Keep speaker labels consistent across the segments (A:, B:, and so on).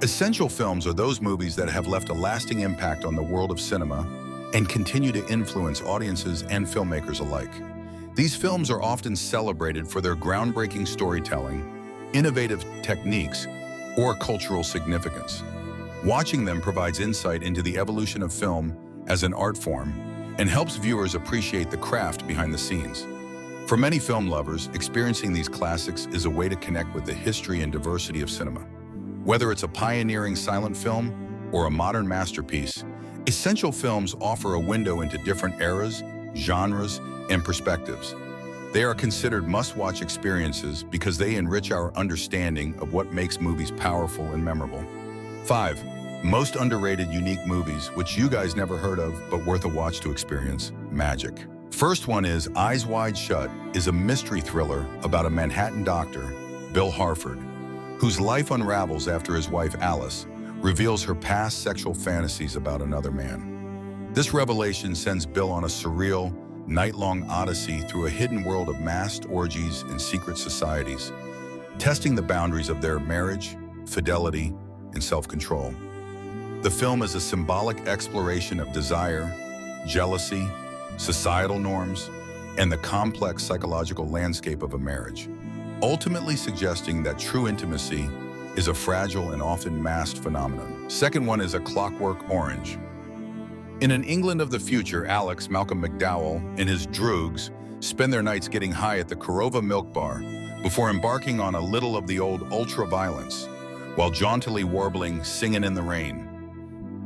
A: Essential films are those movies that have left a lasting impact on the world of cinema and continue to influence audiences and filmmakers alike. These films are often celebrated for their groundbreaking storytelling, innovative techniques, or cultural significance. Watching them provides insight into the evolution of film as an art form and helps viewers appreciate the craft behind the scenes. For many film lovers, experiencing these classics is a way to connect with the history and diversity of cinema. Whether it's a pioneering silent film or a modern masterpiece, essential films offer a window into different eras, genres, and perspectives. They are considered must-watch experiences because they enrich our understanding of what makes movies powerful and memorable. 5. Most underrated unique movies, which you guys never heard of but worth a watch to experience. Magic. First one is Eyes Wide Shut is a mystery thriller about a Manhattan doctor, Bill Harford, whose life unravels after his wife Alice reveals her past sexual fantasies about another man. This revelation sends Bill on a surreal, night-long odyssey through a hidden world of masked orgies and secret societies, testing the boundaries of their marriage, fidelity, and self-control. The film is a symbolic exploration of desire, jealousy, societal norms, and the complex psychological landscape of a marriage, ultimately suggesting that true intimacy is a fragile and often masked phenomenon. Second one is A Clockwork Orange. In an England of the future, Alex, Malcolm McDowell, and his droogs spend their nights getting high at the Korova Milk Bar before embarking on a little of the old ultra-violence, while jauntily warbling Singin' in the Rain.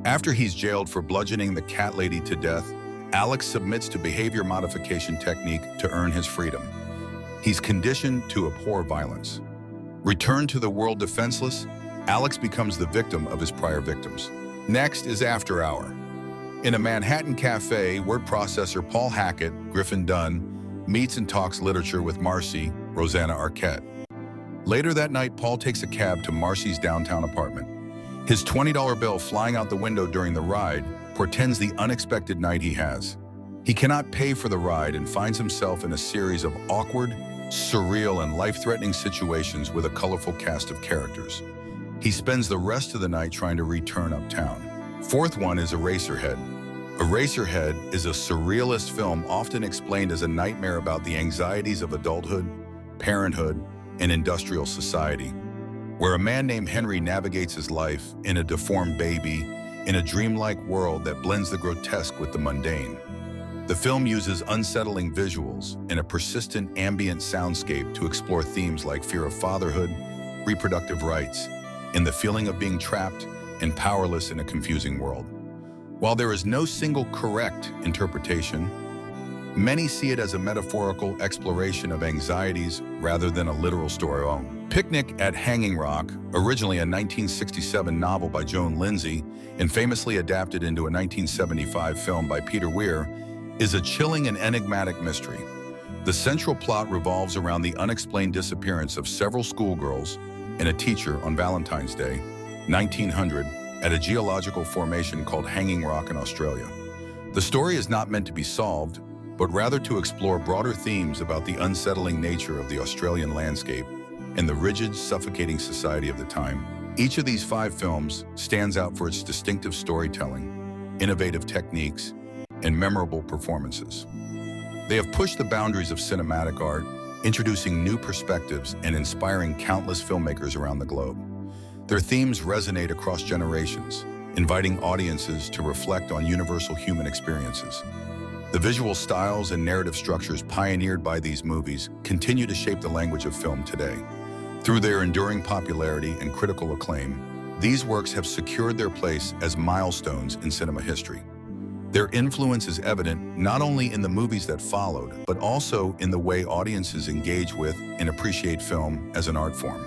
A: After he's jailed for bludgeoning the cat lady to death, Alex submits to behavior modification technique to earn his freedom. He's conditioned to abhor violence. Returned to the world defenseless, Alex becomes the victim of his prior victims. Next is After Hour. In a Manhattan cafe, word processor Paul Hackett, Griffin Dunne, meets and talks literature with Marcy, Rosanna Arquette. Later that night, Paul takes a cab to Marcy's downtown apartment. His $20 bill flying out the window during the ride portends the unexpected night he has. He cannot pay for the ride and finds himself in a series of awkward, surreal, and life-threatening situations with a colorful cast of characters. He spends the rest of the night trying to return uptown. Fourth one is Eraserhead. Eraserhead is a surrealist film often explained as a nightmare about the anxieties of adulthood, parenthood, and industrial society, where a man named Henry navigates his life in a deformed baby in a dreamlike world that blends the grotesque with the mundane. The film uses unsettling visuals and a persistent ambient soundscape to explore themes like fear of fatherhood, reproductive rights, and the feeling of being trapped and powerless in a confusing world. While there is no single correct interpretation, many see it as a metaphorical exploration of anxieties rather than a literal story. Picnic at Hanging Rock, originally a 1967 novel by Joan Lindsay and famously adapted into a 1975 film by Peter Weir, is a chilling and enigmatic mystery. The central plot revolves around the unexplained disappearance of several schoolgirls and a teacher on Valentine's Day, 1900, at a geological formation called Hanging Rock in Australia. The story is not meant to be solved, but rather to explore broader themes about the unsettling nature of the Australian landscape and the rigid, suffocating society of the time. Each of these 5 films stands out for its distinctive storytelling, innovative techniques, and memorable performances. They have pushed the boundaries of cinematic art, introducing new perspectives and inspiring countless filmmakers around the globe. Their themes resonate across generations, inviting audiences to reflect on universal human experiences. The visual styles and narrative structures pioneered by these movies continue to shape the language of film today. Through their enduring popularity and critical acclaim, these works have secured their place as milestones in cinema history. Their influence is evident not only in the movies that followed, but also in the way audiences engage with and appreciate film as an art form.